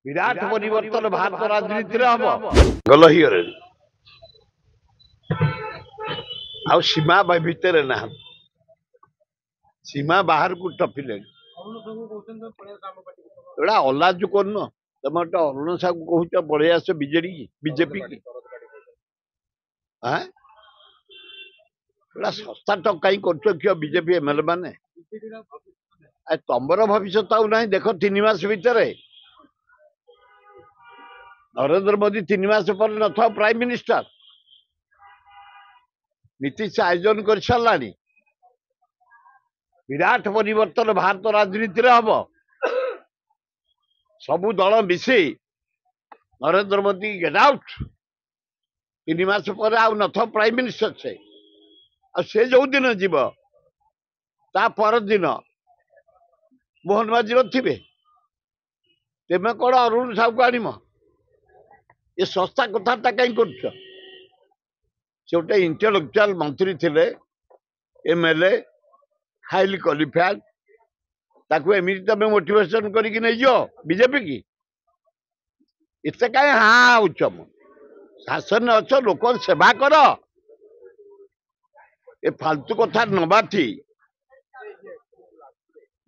विराट परिवर्तन भारत राजनीति हम गल हिगले आ सीमा भितर ना सीमा बाहर को टपिले एटा अलाजु कर तुम अरुण साहू कह पड़े आस बीजेडी की बीजेपी की सस्ता टक कहीं कर बीजेपी एमएलए मैंने तुमर भविष्य आउ ना देख 3 मास भितर नरेंद्र मोदी 3 मास पर न था प्राइम मिनिस्टर नीतीश आयोजन कर सारा विराट परिवर्तन भारत राजनीति हम सबु दल मिसी नरेंद्र मोदी गेट आउट 3 मास पर आउ न था प्राइम मिनिस्टर से जो दिन जीव ता पर दिन मोहन माझी थे तेमे कौन अरुण साहू को आनम ये सस्ता कथा कहीं कर गोटे इंटेलेक्चुआल मंत्री थे एमएलए हाईली क्वालिफाइड ताकू एमती तुम मोटिवेशन करके नहीं जो बीजेपी की इतने कहीं हाँ उच्च शासन अच्छ लोक सेवा कर ए फालतू कथा नबाथी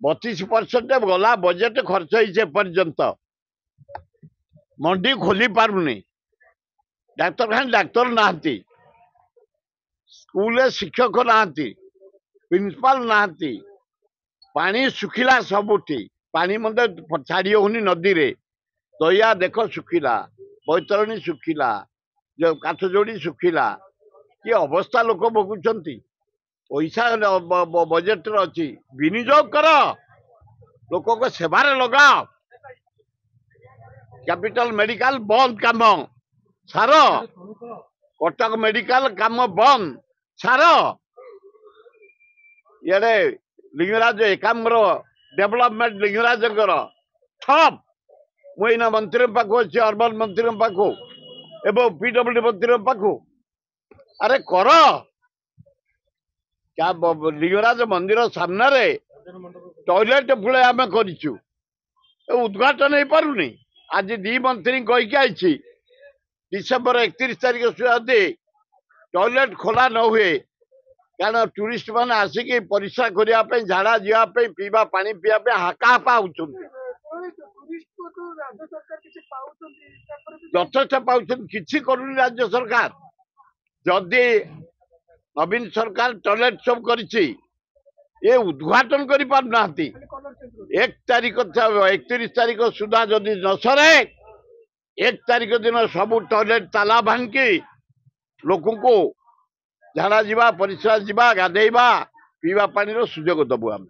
32% गला बजेट खर्च होइछे पर्यंत मंडी खोली पारुनी डाक्तरखाना डाक्तर नाहंती स्कूल शिक्षक नाहंती प्रिंसिपाल नाहंती पानी सुखिला सबुठी पानी मते छाड़ी होनी नदी रे दया देख सुखिला बैतरणी सुखिला जो काठ जोड़ी सुखिला कि अवस्था लोक भोगुंट पैसा बजेट अच्छी विनियोग कर लोक को सेवार लगाओ कैपिटल मेडिकल बंद काम सार कटक मेडिकल काम बंद सार ये लिंगराज एकाम्र डेवलपमेंट लिंगराज ठप मुना मंत्री पाखु अच्छी अर्बन मंत्री पाखु एवं पीडब्ल्यू मंत्री पाखु अरे कर क्या लिंगराज मंदिर सामने टॉयलेट फुले आम करूँ उद्घाटन हो पारुनी आज 2 मंत्री कहीकि आई डिसेम्बर 31 तारीख सुधा टॉयलेट खोला न हुए कारण टूरिस्ट मैंने आसिक परिश्रा करने झाड़ा जावाई पीवा पानी पीवा हाकाहापा हो यथेष्ट पाँच कि करूनी राज्य सरकार जदि नवीन सरकार टॉयलेट सब करिछि ये उद्घाटन करि पारना 1 तारीख 31 तारीख सुधा जदि न सरे 1 तारीख दिन सब टॉयलेट ताला भांगी लोक को झाड़ा जीवा परिश्रा जीवा गाधेवा पीवा पानी सुजोग दबु आम।